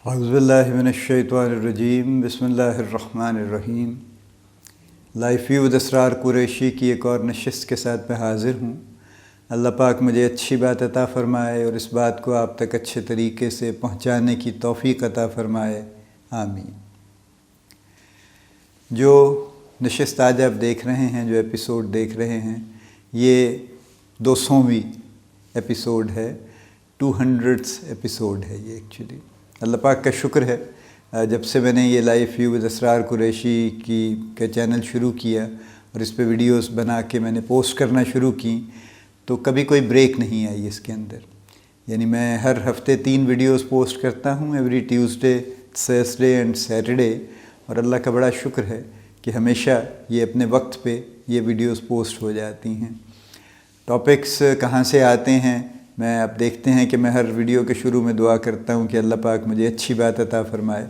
اعوذ باللہ من الشیطان الرجیم بسم اللہ الرحمن الرحیم۔ Life view with Israr Qureshi کی ایک اور نشست کے ساتھ میں حاضر ہوں۔ اللہ پاک مجھے اچھی بات عطا فرمائے اور اس بات کو آپ تک اچھے طریقے سے پہنچانے کی توفیق عطا فرمائے، آمین۔ جو نشست آج آپ دیکھ رہے ہیں، جو ایپیسوڈ دیکھ رہے ہیں، یہ 200ویں ایپیسوڈ ہے، 200th ایپیسوڈ ہے یہ ایکچولی۔ اللہ پاک کا شکر ہے، جب سے میں نے یہ life view with Israr Qureshi کا چینل شروع کیا اور اس پہ ویڈیوز بنا کے میں نے پوسٹ کرنا شروع کی تو کبھی کوئی بریک نہیں آئی اس کے اندر۔ یعنی میں ہر ہفتے 3 ویڈیوز پوسٹ کرتا ہوں، every Tuesday, Thursday and Saturday, اور اللہ کا بڑا شکر ہے کہ ہمیشہ یہ اپنے وقت پہ یہ ویڈیوز پوسٹ ہو جاتی ہیں۔ ٹاپکس کہاں سے آتے ہیں، میں اب دیکھتے ہیں کہ میں ہر ویڈیو کے شروع میں دعا کرتا ہوں کہ اللہ پاک مجھے اچھی بات عطا فرمائے،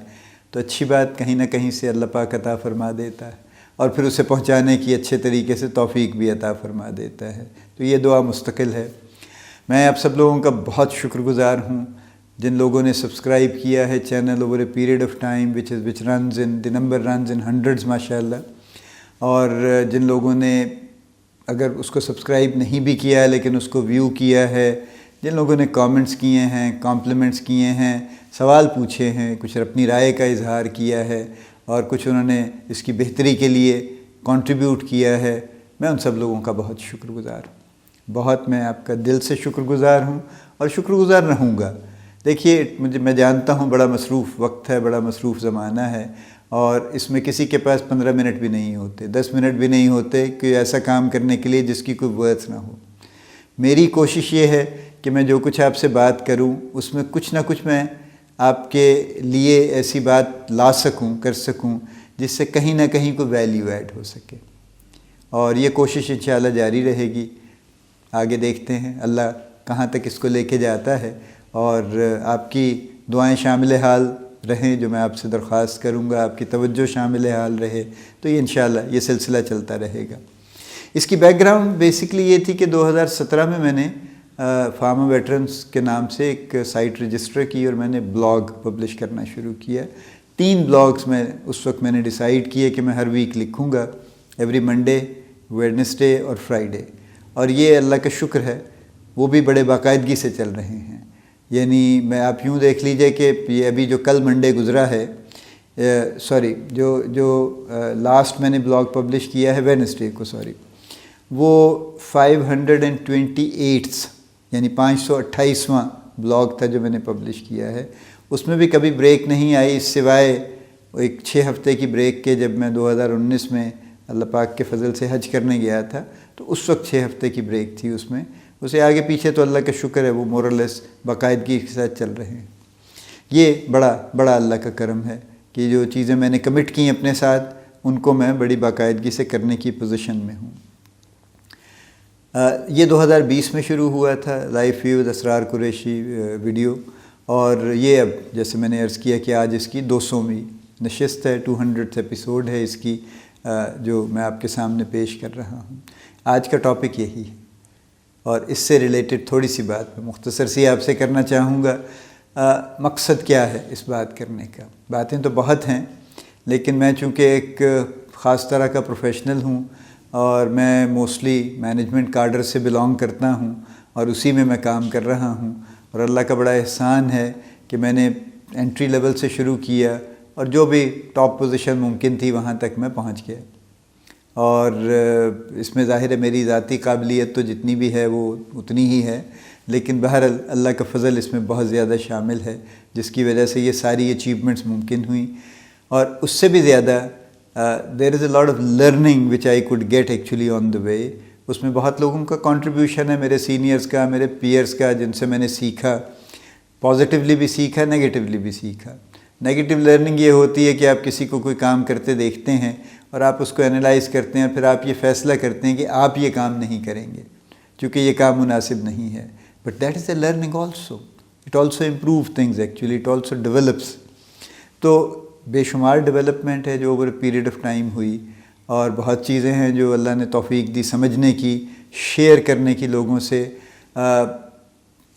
تو اچھی بات کہیں نہ کہیں سے اللہ پاک عطا فرما دیتا ہے اور پھر اسے پہنچانے کی اچھے طریقے سے توفیق بھی عطا فرما دیتا ہے، تو یہ دعا مستقل ہے۔ میں آپ سب لوگوں کا بہت شکر گزار ہوں جن لوگوں نے سبسکرائب کیا ہے channel over a period of time which runs in the number runs in hundreds ماشاء اللہ، اور جن لوگوں نے اگر اس کو سبسکرائب نہیں بھی کیا ہے لیکن اس کو ویو کیا ہے، جن لوگوں نے کامنٹس کیے ہیں، کمپلیمنٹس کیے ہیں، سوال پوچھے ہیں، کچھ اپنی رائے کا اظہار کیا ہے اور کچھ انہوں نے اس کی بہتری کے لیے کنٹریبیوٹ کیا ہے، میں ان سب لوگوں کا بہت شکر گزار ہوں۔ بہت میں آپ کا دل سے شکر گزار ہوں اور شکر گزار رہوں گا۔ دیکھیے، میں جانتا ہوں بڑا مصروف وقت ہے، بڑا مصروف زمانہ ہے، اور اس میں کسی کے پاس 15 منٹ بھی نہیں ہوتے، 10 منٹ بھی نہیں ہوتے کہ ایسا کام کرنے کے لیے جس کی کوئی ورث نہ ہو۔ میری کوشش یہ ہے کہ میں جو کچھ آپ سے بات کروں اس میں کچھ نہ کچھ میں آپ کے لیے ایسی بات لا سکوں، کر سکوں جس سے کہیں نہ کہیں کوئی ویلیو ایڈ ہو سکے، اور یہ کوشش انشاءاللہ جاری رہے گی۔ آگے دیکھتے ہیں اللہ کہاں تک اس کو لے کے جاتا ہے، اور آپ کی دعائیں شامل حال رہیں جو میں آپ سے درخواست کروں گا، آپ کی توجہ شامل حال رہے، تو یہ انشاءاللہ یہ سلسلہ چلتا رہے گا۔ اس کی بیک گراؤنڈ بیسکلی یہ تھی کہ 2017 میں نے فارما ویٹرنز کے نام سے ایک سائٹ رجسٹر کی اور میں نے بلاگ پبلش کرنا شروع کیا۔ 3 بلاگز میں اس وقت میں نے ڈیسائیڈ کیے کہ میں ہر ویک لکھوں گا، ایوری منڈے، ویڈنسڈے اور فرائیڈے، اور یہ اللہ کا شکر ہے وہ بھی بڑے باقاعدگی سے چل رہے ہیں۔ یعنی میں آپ یوں دیکھ لیجئے کہ یہ ابھی جو کل منڈے گزرا ہے، جو لاسٹ میں نے بلاگ پبلش کیا ہے ویڈنسڈے کو، وہ 528 یعنی 528واں بلاگ تھا جو میں نے پبلش کیا ہے۔ اس میں بھی کبھی بریک نہیں آئی سوائے ایک 6 ہفتے کی بریک کے، جب میں 2019 میں اللہ پاک کے فضل سے حج کرنے گیا تھا تو اس وقت 6 ہفتے کی بریک تھی۔ اس میں اسے آگے پیچھے تو اللہ کا شکر ہے وہ مورلیس باقاعدگی کے ساتھ چل رہے ہیں۔ یہ بڑا اللہ کا کرم ہے کہ جو چیزیں میں نے کمٹ کی اپنے ساتھ ان کو میں بڑی باقاعدگی سے کرنے کی پوزیشن میں ہوں۔ یہ 2020 میں شروع ہوا تھا life view with Israr Qureshi video, اور یہ اب جیسے میں نے عرض کیا کہ آج اس کی 200ویں نشست ہے، 200th ایپیسوڈ ہے اس کی، جو میں آپ کے سامنے پیش کر رہا ہوں۔ آج کا ٹاپک یہی ہے، اور اس سے ریلیٹڈ تھوڑی سی بات میں مختصر سی آپ سے کرنا چاہوں گا۔ مقصد کیا ہے اس بات کرنے کا؟ باتیں تو بہت ہیں، لیکن میں چونکہ ایک خاص طرح کا پروفیشنل ہوں اور میں موسٹلی مینجمنٹ کاڈر سے بلانگ کرتا ہوں اور اسی میں کام کر رہا ہوں، اور اللہ کا بڑا احسان ہے کہ میں نے انٹری لیول سے شروع کیا اور جو بھی ٹاپ پوزیشن ممکن تھی وہاں تک میں پہنچ گیا، اور اس میں ظاہر ہے میری ذاتی قابلیت تو جتنی بھی ہے وہ اتنی ہی ہے، لیکن بہرحال اللہ کا فضل اس میں بہت زیادہ شامل ہے جس کی وجہ سے یہ ساری اچیومنٹس ممکن ہوئیں، اور اس سے بھی زیادہ there is a lot of learning which I could get actually on the way۔ اس میں بہت لوگوں کا کنٹریبیوشن ہے، میرے سینئرز کا، میرے پیئرز کا، جن سے میں نے سیکھا، پازیٹیولی بھی سیکھا، نیگیٹیولی بھی سیکھا۔ نیگیٹیو لرننگ یہ ہوتی ہے کہ آپ کسی کو کوئی کام کرتے دیکھتے ہیں اور آپ اس کو انالائز کرتے ہیں، پھر آپ یہ فیصلہ کرتے ہیں کہ آپ یہ کام نہیں کریں گے کیونکہ یہ کام مناسب نہیں ہے، but that is a learning also, it also improve things actually, it also develops. تو بے شمار ڈیولپمنٹ ہے جو اوور پیریڈ آف ٹائم ہوئی، اور بہت چیزیں ہیں جو اللہ نے توفیق دی سمجھنے کی، شیئر کرنے کی لوگوں سے۔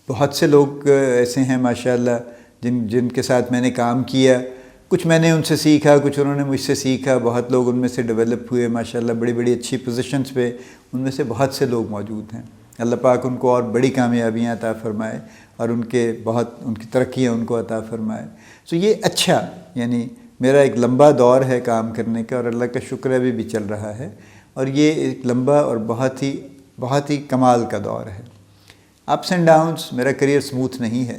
بہت سے لوگ ایسے ہیں ماشاءاللہ جن کے ساتھ میں نے کام کیا، کچھ میں نے ان سے سیکھا، کچھ انہوں نے مجھ سے سیکھا، بہت لوگ ان میں سے ڈیولپ ہوئے ماشاءاللہ، بڑی بڑی اچھی پوزیشنز پہ ان میں سے بہت سے لوگ موجود ہیں۔ اللہ پاک ان کو اور بڑی کامیابیاں عطا فرمائے اور ان کی ترقیاں ان کو عطا فرمائے۔ سو یہ اچھا، یعنی میرا ایک لمبا دور ہے کام کرنے کا، اور اللہ کا شکر ہے ابھی بھی چل رہا ہے، اور یہ ایک لمبا اور بہت ہی کمال کا دور ہے۔ اپس اینڈ ڈاؤنس، میرا کریئر سموتھ نہیں ہے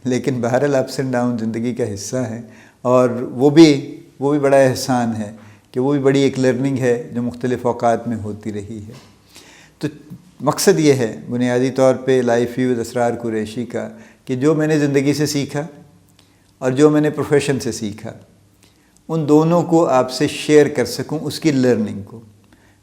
لیکن بہرحال اپس اینڈ ڈاؤن زندگی کا حصہ ہے، اور وہ بھی بڑا احسان ہے کہ وہ بھی بڑی ایک لرننگ ہے جو مختلف اوقات میں ہوتی رہی ہے۔ تو مقصد یہ ہے بنیادی طور پہ life view with Israr Qureshi کا، کہ جو میں نے زندگی سے سیکھا اور جو میں نے پروفیشن سے سیکھا، ان دونوں کو آپ سے شیئر کر سکوں، اس کی لرننگ کو۔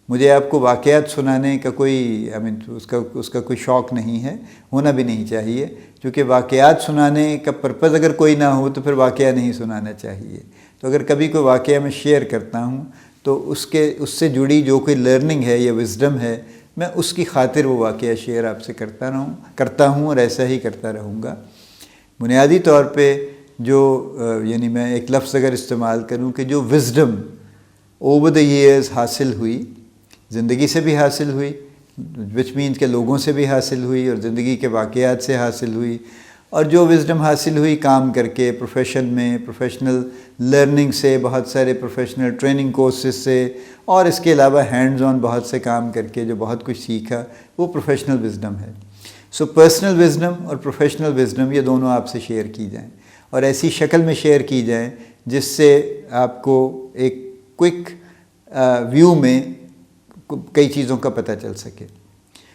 مجھے آپ کو واقعات سنانے کا کوئی اس کا کوئی شوق نہیں ہے، ہونا بھی نہیں چاہیے، کیونکہ واقعات سنانے کا پرپز اگر کوئی نہ ہو تو پھر واقعہ نہیں سنانا چاہیے۔ تو اگر کبھی کوئی واقعہ میں شیئر کرتا ہوں تو اس سے جڑی جو کوئی لرننگ ہے یا وزڈم ہے، میں اس کی خاطر وہ واقعہ شیئر آپ سے کرتا ہوں اور ایسا ہی کرتا رہوں گا۔ بنیادی طور پہ یعنی میں ایک لفظ اگر استعمال کروں کہ جو وزڈم اوور دا ایئرز حاصل ہوئی، زندگی سے بھی حاصل ہوئی، وچ مینس کہ لوگوں سے بھی حاصل ہوئی اور زندگی کے واقعات سے حاصل ہوئی، اور جو وزڈم حاصل ہوئی کام کر کے پروفیشن میں، پروفیشنل لرننگ سے، بہت سارے پروفیشنل ٹریننگ کورسز سے، اور اس کے علاوہ ہینڈز آن بہت سے کام کر کے جو بہت کچھ سیکھا، وہ پروفیشنل وزڈم ہے۔ سو پرسنل وزڈم اور پروفیشنل وزڈم یہ دونوں آپ سے شیئر کی جائیں، اور ایسی شکل میں شیئر کی جائیں جس سے آپ کو ایک کوئک ویو میں کئی چیزوں کا پتہ چل سکے۔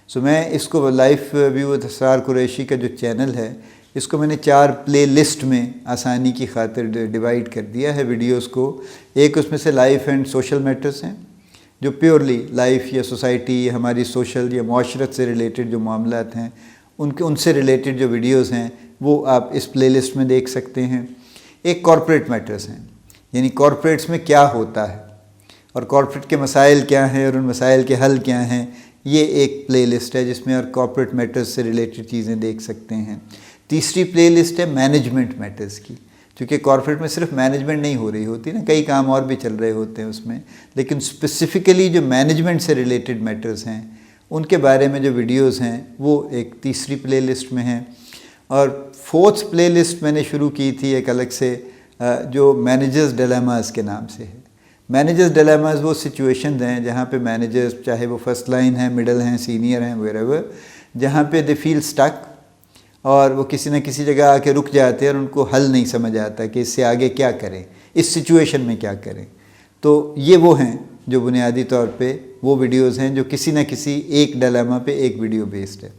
سو میں اس کو life view with Israr Qureshi کا جو چینل ہے، اس کو میں نے 4 پلے لسٹ میں آسانی کی خاطر ڈیوائیڈ کر دیا ہے ویڈیوز کو۔ ایک اس میں سے لائف اینڈ سوشل میٹرز ہیں، جو پیورلی لائف یا سوسائٹی یا ہماری سوشل یا معاشرت سے ریلیٹڈ جو معاملات ہیں ان سے ریلیٹڈ جو ویڈیوز ہیں وہ آپ اس پلے لسٹ میں دیکھ سکتے ہیں۔ ایک کارپوریٹ میٹرز ہیں، یعنی کارپوریٹس میں کیا ہوتا ہے اور کارپوریٹ کے مسائل کیا ہیں اور ان مسائل کے حل کیا ہیں، یہ ایک پلے لسٹ ہے جس میں اور کارپوریٹ میٹرز سے ریلیٹڈ چیزیں دیکھ سکتے ہیں۔ تیسری پلے لسٹ ہے مینجمنٹ میٹرز کی، کیونکہ کارپوریٹ میں صرف مینجمنٹ نہیں ہو رہی ہوتی نا، کئی کام اور بھی چل رہے ہوتے ہیں اس میں، لیکن اسپیسیفکلی جو مینجمنٹ سے ریلیٹڈ میٹرز ہیں ان کے بارے میں جو ویڈیوز ہیں وہ ایک تیسری پلے لسٹ میں ہیں۔ اور 4th پلے لسٹ میں نے شروع کی تھی ایک الگ سے، جو مینیجرز ڈیلیماز کے نام سے ہے۔ مینیجرز ڈیلیماز وہ سچویشنز ہیں جہاں پہ مینیجرز، چاہے وہ فرسٹ لائن ہیں، مڈل ہیں، سینئر ہیں، ویئر جہاں پہ دے فیل سٹک، اور وہ کسی نہ کسی جگہ آ کے رک جاتے ہیں اور ان کو حل نہیں سمجھ آتا کہ اس سے آگے کیا کریں، اس سچویشن میں کیا کریں۔ تو یہ وہ ہیں جو بنیادی طور پہ وہ ویڈیوز ہیں جو کسی نہ کسی ایک ڈیلیما پہ ایک ویڈیو بیسڈ ہے،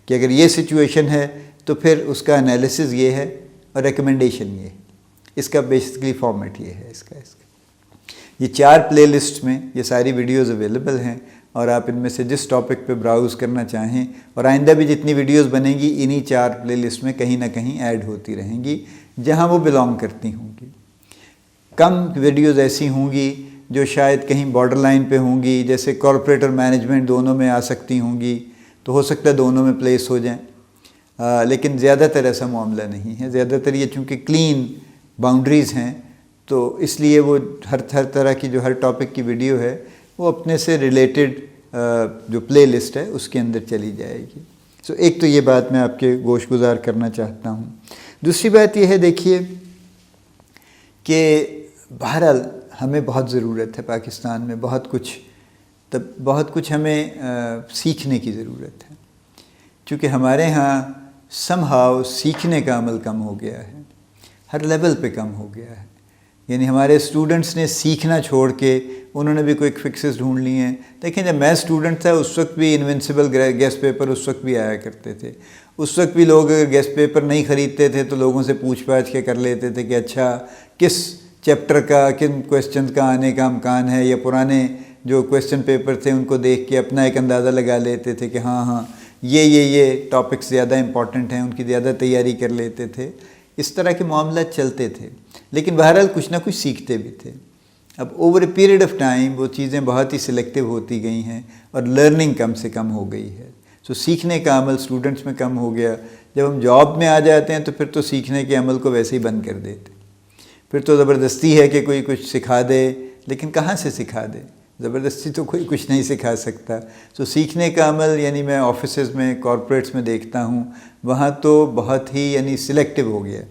کہ اگر یہ سچویشن ہے تو پھر اس کا انالیسز یہ ہے اور ریکمنڈیشن یہ ہے۔ اس کا بیسکلی فارمیٹ یہ ہے اس کا۔ یہ 4 پلے لسٹ میں یہ ساری ویڈیوز اویلیبل ہیں، اور آپ ان میں سے جس ٹاپک پہ براؤز کرنا چاہیں، اور آئندہ بھی جتنی ویڈیوز بنیں گی انہی 4 پلے لسٹ میں کہیں نہ کہیں ایڈ ہوتی رہیں گی جہاں وہ بلانگ کرتی ہوں گی۔ کم ویڈیوز ایسی ہوں گی جو شاید کہیں بارڈر لائن پہ ہوں گی، جیسے کارپوریٹ اور مینجمنٹ دونوں میں آ سکتی ہوں گی، تو ہو سکتا ہے دونوں میں پلیس ہو جائیں، لیکن زیادہ تر ایسا معاملہ نہیں ہے۔ زیادہ تر یہ چونکہ کلین باؤنڈریز ہیں، تو اس لیے وہ ہر طرح کی جو ہر ٹاپک کی ویڈیو ہے وہ اپنے سے ریلیٹڈ جو پلے لسٹ ہے اس کے اندر چلی جائے گی۔ سو ایک تو یہ بات میں آپ کے گوش گزار کرنا چاہتا ہوں۔ دوسری بات یہ ہے، دیکھیے کہ بہرحال ہمیں بہت ضرورت ہے، پاکستان میں بہت کچھ ہمیں سیکھنے کی ضرورت ہے، چونکہ ہمارے ہاں سم ہاؤ سیکھنے کا عمل کم ہو گیا ہے، ہر لیول پہ کم ہو گیا ہے۔ یعنی ہمارے اسٹوڈنٹس نے سیکھنا چھوڑ کے انہوں نے بھی کوئی فکسز ڈھونڈ لی ہیں۔ دیکھیں جب میں اسٹوڈنٹ تھا اس وقت بھی انوینسیبل گیسٹ پیپر اس وقت بھی آیا کرتے تھے، اس وقت بھی لوگ اگر گیسٹ پیپر نہیں خریدتے تھے تو لوگوں سے پوچھ پاچھ کے کر لیتے تھے کہ اچھا کس چیپٹر کا، کن کویسچنز کا آنے کا امکان ہے، یا پرانے جو کویسچن پیپر تھے ان کو دیکھ کے اپنا ایک اندازہ لگا لیتے تھے کہ ہاں یہ ٹاپکس زیادہ امپورٹنٹ ہیں، ان کی زیادہ تیاری کر لیتے تھے۔ اس طرح کے معاملات چلتے تھے، لیکن بہرحال کچھ نہ کچھ سیکھتے بھی تھے۔ اب over a period of time وہ چیزیں بہت ہی سلیکٹیو ہوتی گئی ہیں اور لرننگ کم سے کم ہو گئی ہے۔ سو سیکھنے کا عمل اسٹوڈنٹس میں کم ہو گیا. جب ہم جاب میں آ جاتے ہیں تو پھر تو سیکھنے کے عمل کو ویسے ہی بند کر دیتے. پھر تو زبردستی ہے کہ کوئی کچھ سکھا دے، لیکن کہاں سے سکھا دے؟ زبردستی تو کوئی کچھ نہیں سکھا سکتا. سو سیکھنے کا عمل یعنی میں آفیسز میں، کارپوریٹس میں دیکھتا ہوں، وہاں تو بہت ہی یعنی سلیکٹیو ہو گیا.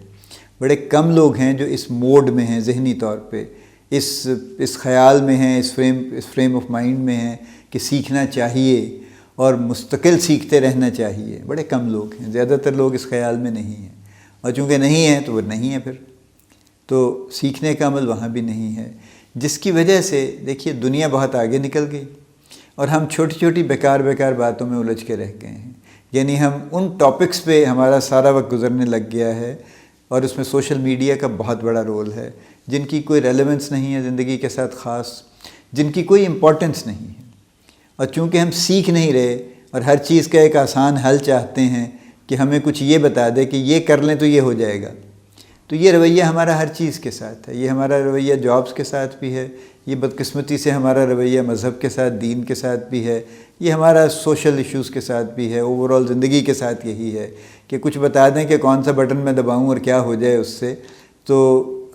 بڑے کم لوگ ہیں جو اس موڈ میں ہیں، ذہنی طور پہ اس خیال میں ہیں، اس فریم آف مائنڈ میں ہیں کہ سیکھنا چاہیے اور مستقل سیکھتے رہنا چاہیے. بڑے کم لوگ ہیں، زیادہ تر لوگ اس خیال میں نہیں ہیں، اور چونکہ نہیں ہیں تو وہ نہیں ہے. پھر تو سیکھنے کا عمل وہاں بھی نہیں ہے، جس کی وجہ سے دیکھیے دنیا بہت آگے نکل گئی اور ہم چھوٹی چھوٹی بیکار باتوں میں الجھ کے رہ گئے ہیں. یعنی ہم ان ٹاپکس پہ ہمارا سارا وقت گزرنے لگ گیا ہے، اور اس میں سوشل میڈیا کا بہت بڑا رول ہے، جن کی کوئی ریلیونس نہیں ہے زندگی کے ساتھ، خاص جن کی کوئی امپورٹنس نہیں ہے. اور چونکہ ہم سیکھ نہیں رہے اور ہر چیز کا ایک آسان حل چاہتے ہیں کہ ہمیں کچھ یہ بتا دے کہ یہ کر لیں تو یہ ہو جائے گا، تو یہ رویہ ہمارا ہر چیز کے ساتھ ہے. یہ ہمارا رویہ جابس کے ساتھ بھی ہے، یہ بدقسمتی سے ہمارا رویہ مذہب کے ساتھ، دین کے ساتھ بھی ہے، یہ ہمارا سوشل ایشوز کے ساتھ بھی ہے، اوورآل زندگی کے ساتھ یہی ہے کہ کچھ بتا دیں کہ کون سا بٹن میں دباؤں اور کیا ہو جائے اس سے. تو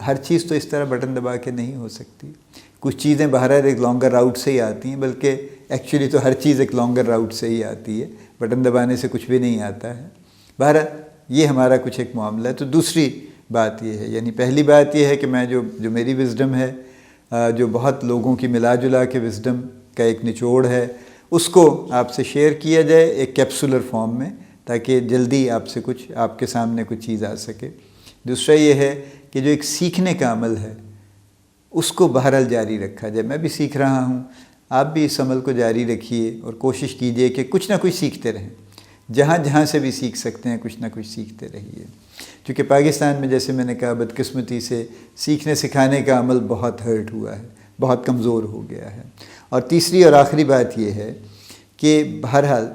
ہر چیز تو اس طرح بٹن دبا کے نہیں ہو سکتی. کچھ چیزیں بہرحال ایک لانگر راؤٹ سے ہی آتی ہیں، بلکہ ایکچولی تو ہر چیز ایک لانگر راؤٹ سے ہی آتی ہے، بٹن دبانے سے کچھ بھی نہیں آتا ہے. بہرحال یہ ہمارا کچھ ایک معاملہ ہے. تو دوسری بات یہ ہے، یعنی پہلی بات یہ ہے کہ میں جو میری وزڈم ہے، جو بہت لوگوں کی ملا جلا کے وزڈم کا ایک نچوڑ ہے، اس کو آپ سے شیئر کیا جائے ایک کیپسولر فارم میں، تاکہ جلدی آپ کے سامنے کچھ چیز آ سکے. دوسرا یہ ہے کہ جو ایک سیکھنے کا عمل ہے اس کو بہرحال جاری رکھا جائے. میں بھی سیکھ رہا ہوں، آپ بھی اس عمل کو جاری رکھیے اور کوشش کیجئے کہ کچھ نہ کچھ سیکھتے رہیں. جہاں سے بھی سیکھ سکتے ہیں کچھ نہ کچھ سیکھتے رہیے. کیونکہ پاکستان میں جیسے میں نے کہا بدقسمتی سے سیکھنے سکھانے کا عمل بہت ہرٹ ہوا ہے، بہت کمزور ہو گیا ہے. اور تیسری اور آخری بات یہ ہے کہ بہرحال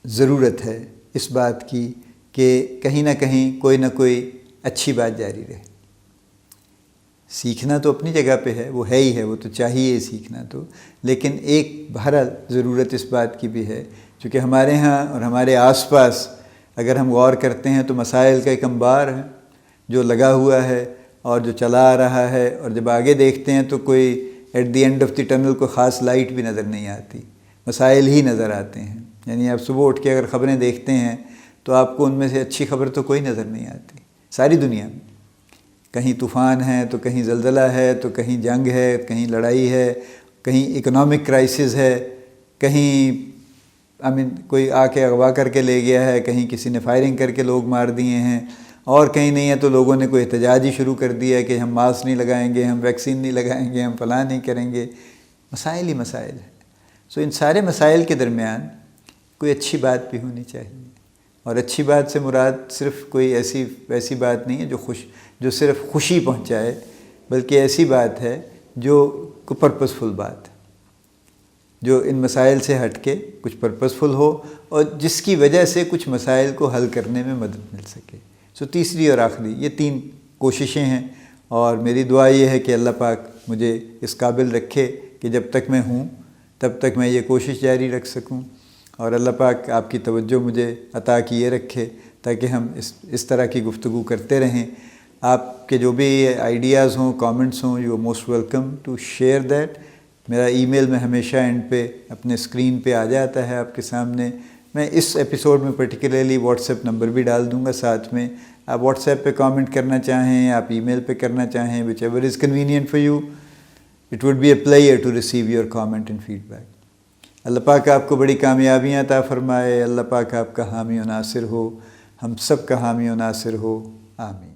ضرورت ہے اس بات کی کہ کہیں نہ کہیں کوئی نہ کوئی اچھی بات جاری رہے. سیکھنا تو اپنی جگہ پہ ہے، وہ ہے ہی ہے، وہ تو چاہیے سیکھنا تو، لیکن ایک بہرحال ضرورت اس بات کی بھی ہے چونکہ ہمارے ہاں اور ہمارے آس پاس اگر ہم غور کرتے ہیں تو مسائل کا ایک انبار ہے جو لگا ہوا ہے اور جو چلا آ رہا ہے. اور جب آگے دیکھتے ہیں تو کوئی at the end of the tunnel کوئی خاص لائٹ بھی نظر نہیں آتی، مسائل ہی نظر آتے ہیں. یعنی آپ صبح اٹھ کے اگر خبریں دیکھتے ہیں تو آپ کو ان میں سے اچھی خبر تو کوئی نظر نہیں آتی ساری دنیا میں. کہیں طوفان ہے تو کہیں زلزلہ ہے تو کہیں جنگ ہے، کہیں لڑائی ہے، کہیں اکنامک کرائسس ہے، کہیں کوئی آ کے اغوا کر کے لے گیا ہے، کہیں کسی نے فائرنگ کر کے لوگ مار دیے ہیں، اور کہیں نہیں ہے تو لوگوں نے کوئی احتجاج ہی شروع کر دیا ہے کہ ہم ماسک نہیں لگائیں گے، ہم ویکسین نہیں لگائیں گے، ہم فلاں نہیں کریں گے. مسائل ہی مسائل ہیں. سو ان سارے مسائل کے درمیان کوئی اچھی بات بھی ہونی چاہیے. اور اچھی بات سے مراد صرف کوئی ایسی بات نہیں ہے جو صرف خوشی پہنچائے، بلکہ ایسی بات ہے جو پرپزفل بات ہے، جو ان مسائل سے ہٹ کے کچھ پرپزفل ہو اور جس کی وجہ سے کچھ مسائل کو حل کرنے میں مدد مل سکے. سو تیسری اور آخری یہ 3 کوششیں ہیں، اور میری دعا یہ ہے کہ اللہ پاک مجھے اس قابل رکھے کہ جب تک میں ہوں تب تک میں یہ کوشش جاری رکھ سکوں، اور اللہ پاک آپ کی توجہ مجھے عطا کیے رکھے تاکہ ہم اس طرح کی گفتگو کرتے رہیں. آپ کے جو بھی آئیڈیاز ہوں، کامنٹس ہوں، you most welcome to share that. میرا ای میل میں ہمیشہ اینڈ پہ اپنے اسکرین پہ آ جاتا ہے آپ کے سامنے. میں اس ایپیسوڈ میں پرٹیکولرلی واٹس ایپ نمبر بھی ڈال دوں گا ساتھ میں. آپ واٹس ایپ پہ کامنٹ کرنا چاہیں، آپ ای میل پہ کرنا چاہیں، which ever is convenient for you. It would be a pleasure to receive your comment and feedback. اللہ پاک آپ کو بڑی کامیابیاں عطا فرمائے. اللہ پاک آپ کا حامی و ناصر ہو، ہم سب کا حامی و ناصر ہو. آمین.